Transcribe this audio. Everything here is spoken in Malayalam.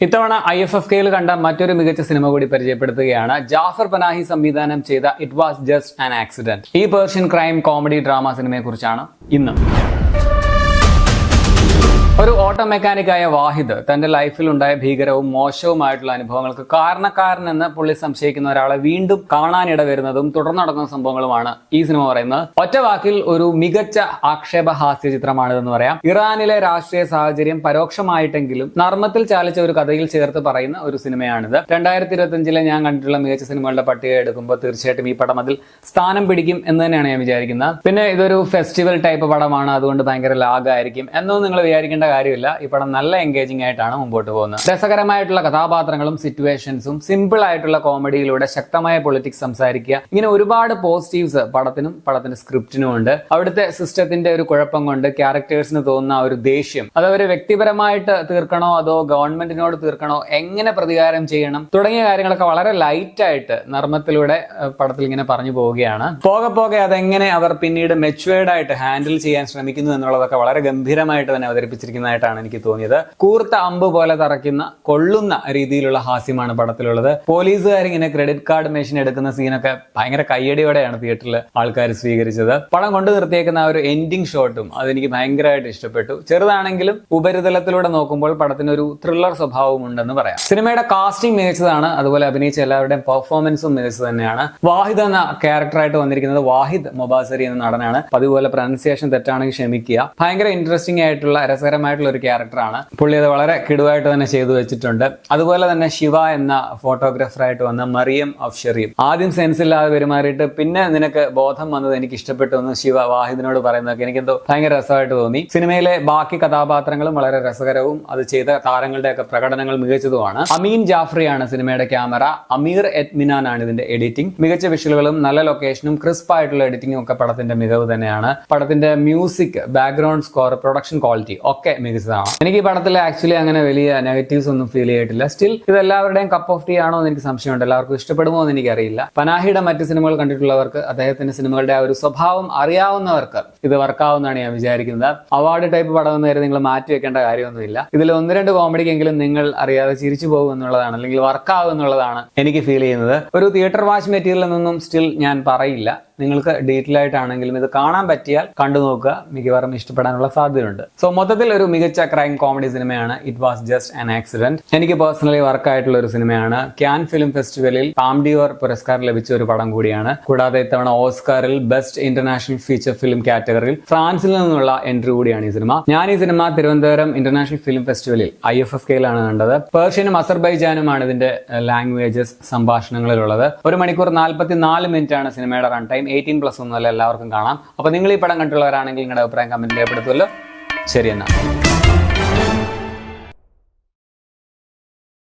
ഇത്തവണ IFFKയിൽ കണ്ട മറ്റൊരു മികച്ച സിനിമ കൂടി പരിചയപ്പെടുത്തുകയാണ്. ജാഫർ പനാഹി സംവിധാനം ചെയ്ത it was just an accident. ഈ പേർഷ്യൻ ക്രൈം കോമഡി ഡ്രാമ സിനിമയെ കുറിച്ചാണ് ഇന്ന്. ഒരു ഓട്ടോ മെക്കാനിക്കായ വാഹിദ് തന്റെ ലൈഫിൽ ഉണ്ടായ ഭീകരവും മോശവുമായിട്ടുള്ള അനുഭവങ്ങൾക്ക് കാരണക്കാരനെന്ന് പുള്ളി സംശയിക്കുന്ന ഒരാളെ വീണ്ടും കാണാനിട വരുന്നതും തുടർന്ന് നടക്കുന്ന സംഭവങ്ങളുമാണ് ഈ സിനിമ പറയുന്നത്. ഒറ്റ വാക്കിൽ ഒരു മികച്ച ആക്ഷേപഹാസ്യ ചിത്രമാണിതെന്ന് പറയാം. ഇറാനിലെ രാഷ്ട്രീയ സാഹചര്യം പരോക്ഷമായിട്ടെങ്കിലും നർമ്മത്തിൽ ചാലിച്ച ഒരു കഥയിൽ ചേർത്ത് പറയുന്ന ഒരു സിനിമയാണിത്. 2025 ഞാൻ കണ്ടിട്ടുള്ള മികച്ച സിനിമകളുടെ പട്ടിക എടുക്കുമ്പോൾ തീർച്ചയായിട്ടും ഈ പടം അതിൽ സ്ഥാനം പിടിക്കും എന്ന് തന്നെയാണ് ഞാൻ വിചാരിക്കുന്നത്. പിന്നെ ഇതൊരു ഫെസ്റ്റിവൽ ടൈപ്പ് പടമാണ്, അതുകൊണ്ട് ഭയങ്കര ലാഗായിരിക്കും എന്നൊന്നും നിങ്ങൾ വിചാരിക്കേണ്ട കാര്യമില്ല. ഈ പടം നല്ല എൻഗേജിംഗ് ആയിട്ടാണ് മുമ്പോട്ട് പോകുന്നത്. രസകരമായിട്ടുള്ള കഥാപാത്രങ്ങളും സിറ്റുവേഷൻസും സിമ്പിൾ ആയിട്ടുള്ള കോമഡിയിലൂടെ ശക്തമായ പൊളിറ്റിക്സ് സംസാരിക്കുക, ഇങ്ങനെ ഒരുപാട് പോസിറ്റീവ്സ് പടത്തിന്റെ സ്ക്രിപ്റ്റിനും ഉണ്ട്. അവിടുത്തെ സിസ്റ്റത്തിന്റെ ഒരു കുഴപ്പം കൊണ്ട് ക്യാരക്ടേഴ്സിന് തോന്നുന്ന ഒരു ദേഷ്യം അത് അവര് വ്യക്തിപരമായിട്ട് തീർക്കണോ അതോ ഗവൺമെന്റിനോട് തീർക്കണോ, എങ്ങനെ പ്രതികാരം ചെയ്യണം തുടങ്ങിയ കാര്യങ്ങളൊക്കെ വളരെ ലൈറ്റ് ആയിട്ട് നർമ്മത്തിലൂടെ പടത്തിൽ ഇങ്ങനെ പറഞ്ഞു പോവുകയാണ്. പോകെ അതെങ്ങനെ അവർ പിന്നീട് മെച്വേർഡ് ആയിട്ട് ഹാൻഡിൽ ചെയ്യാൻ ശ്രമിക്കുന്നു എന്നുള്ളതൊക്കെ വളരെ ഗംഭീരമായിട്ട് തന്നെ അവതരിപ്പിച്ചിരിക്കുന്നതായിട്ടാണ് എനിക്ക് തോന്നിയത്. കൂർത്ത അമ്പ് പോലെ തറയ്ക്കുന്ന കൊള്ളുന്ന രീതിയിലുള്ള ഹാസ്യമാണ് പടത്തിലുള്ളത്. പോലീസുകാരിങ്ങനെ ക്രെഡിറ്റ് കാർഡ് മെഷീൻ എടുക്കുന്ന സീനൊക്കെ ഭയങ്കര കയ്യടിയോടെയാണ് തിയേറ്ററിൽ ആൾക്കാർ സ്വീകരിച്ചത്. പടം കൊണ്ടു നിർത്തിയേക്കുന്ന ആ ഒരു എൻഡിങ് ഷോട്ടും അതെനിക്ക് ഭയങ്കരമായിട്ട് ഇഷ്ടപ്പെട്ടു. ചെറുതാണെങ്കിലും ഉപരിതലത്തിലൂടെ നോക്കുമ്പോൾ പടത്തിന് ഒരു ത്രില്ലർ സ്വഭാവം ഉണ്ടെന്ന് പറയാം. സിനിമയുടെ കാസ്റ്റിംഗ് മികച്ചതാണ്, അതുപോലെ അഭിനയിച്ച എല്ലാവരുടെയും പെർഫോമൻസും മികച്ചത് തന്നെയാണ്. വാഹിദ് എന്ന ക്യാരക്ടറായിട്ട് വന്നിരിക്കുന്നത് വാഹിദ് മൊബാസരി എന്ന നടനാണ്. അതുപോലെ പ്രൊനൗൺസിയേഷൻ തെറ്റാണെങ്കിൽ ക്ഷമിക്കുക. ഭയങ്കര ഇൻട്രസ്റ്റിംഗ് ആയിട്ടുള്ള രസകരമായിട്ടുള്ള ഒരു ക്യാരക്ടറാണ്. പുള്ളി അത് വളരെ കിടുവായിട്ട് തന്നെ ചെയ്തു വെച്ചിട്ടുണ്ട്. അതുപോലെ തന്നെ ശിവ എന്ന ഫോട്ടോഗ്രാഫറായിട്ട് വന്ന മറിയം അഫ്ഷറിയും ആദ്യം സെൻസ് ഇല്ലാതെ പെരുമാറിയിട്ട് പിന്നെ നിനക്ക് ബോധം വന്നത് എനിക്ക് ഇഷ്ടപ്പെട്ടു എന്ന് ശിവ വാഹിദിനോട് പറയുന്നതൊക്കെ എനിക്കെന്തോ ഭയങ്കര രസമായിട്ട് തോന്നി. സിനിമയിലെ ബാക്കി കഥാപാത്രങ്ങളും വളരെ രസകരവും അത് ചെയ്ത താരങ്ങളുടെയൊക്കെ പ്രകടനങ്ങൾ മികച്ചതുമാണ്. അമീൻ ജാഫ്രിയാണ് സിനിമയുടെ ക്യാമറ. അമീർ എത്മിനാൻ ആണ് ഇതിന്റെ എഡിറ്റിംഗ്. മികച്ച വിഷ്വലുകളും നല്ല ലൊക്കേഷനും ക്രിസ്പ് ആയിട്ടുള്ള എഡിറ്റിംഗും ഒക്കെ പടത്തിന്റെ മികവ് തന്നെയാണ്. പടത്തിന്റെ music, background score, production quality ഒക്കെ മികച്ചതാണ്. എനിക്ക് ഈ പടത്തിൽ ആക്ച്വലി അങ്ങനെ വലിയ നെഗറ്റീവ്സ് ഒന്നും ഫീൽ ചെയ്തിട്ടില്ല. സ്റ്റിൽ ഇത് എല്ലാവരുടെയും കപ്പ് ഓഫ് ടീ ആണോ എന്ന് എനിക്ക് സംശയമുണ്ട്. എല്ലാവർക്കും ഇഷ്ടപ്പെടുമോ എന്ന് എനിക്കറിയില്ല. പനാഹിയുടെ മറ്റ് സിനിമകൾ കണ്ടിട്ടുള്ളവർക്ക്, അദ്ദേഹത്തിന്റെ സിനിമകളുടെ ആ ഒരു സ്വഭാവം അറിയാവുന്നവർക്ക് ഇത് വർക്കാവുന്നതാണ് ഞാൻ വിചാരിക്കുന്നത്. അവാർഡ് ടൈപ്പ് പടം എന്ന് വരെ നിങ്ങൾ മാറ്റി വെക്കേണ്ട കാര്യമൊന്നുമില്ല. ഇതിൽ 1-2 കോമഡിക്കെങ്കിലും നിങ്ങൾ അറിയാതെ ചിരിച്ചു പോകും എന്നുള്ളതാണ്, അല്ലെങ്കിൽ വർക്കാവും എന്നുള്ളതാണ് എനിക്ക് ഫീൽ ചെയ്യുന്നത്. ഒരു തിയേറ്റർ വാച്ച് മെറ്റീരിയൽ എന്നൊന്നും സ്റ്റിൽ ഞാൻ പറയില്ല. നിങ്ങൾക്ക് ഡീറ്റെയിൽ ആയിട്ടാണെങ്കിലും ഇത് കാണാൻ പറ്റിയാൽ കണ്ടു നോക്കുക, മിക്കവാറും ഇഷ്ടപ്പെടാനുള്ള സാധ്യതയുണ്ട്. സോ മൊത്തത്തിൽ ഒരു മികച്ച ക്രൈം കോമഡി സിനിമയാണ് it was just an accident. എനിക്ക് പേഴ്സണലി വർക്കായിട്ടുള്ള ഒരു സിനിമയാണ്. ക്യാൻ ഫിലിം ഫെസ്റ്റിവലിൽ പാം ഡിയോർ പുരസ്കാരം ലഭിച്ച ഒരു പടം കൂടിയാണ്. കൂടാതെ ഇത്തവണ ഓസ്കാറിൽ ബെസ്റ്റ് ഇന്റർനാഷണൽ ഫീച്ചർ ഫിലിം കാറ്റഗറിയിൽ ഫ്രാൻസിൽ നിന്നുള്ള എൻട്രി കൂടിയാണ് ഈ സിനിമ. ഞാൻ ഈ സിനിമ തിരുവനന്തപുരം ഇന്റർനാഷണൽ ഫിലിം ഫെസ്റ്റിവലിൽ IFFKയിലാണ് കണ്ടത്. പേർഷ്യനും അസർബൈജാനുമാണ് ഇതിന്റെ ലാംഗ്വേജസ് സംഭാഷണങ്ങളിലുള്ളത്. 1 മണിക്കൂർ 44 മിനിറ്റ് ആണ് സിനിമയുടെ റൺ ടൈം. 18+ ഒന്നുമല്ല, എല്ലാവർക്കും കാണാം. അപ്പൊ നിങ്ങൾ ഈ പടം കണ്ടുള്ളവരാണെങ്കിൽ നിങ്ങളുടെ അഭിപ്രായം കമന്റിൽ രേഖപ്പെടുത്തുമല്ലോ. ശരി എന്നാ.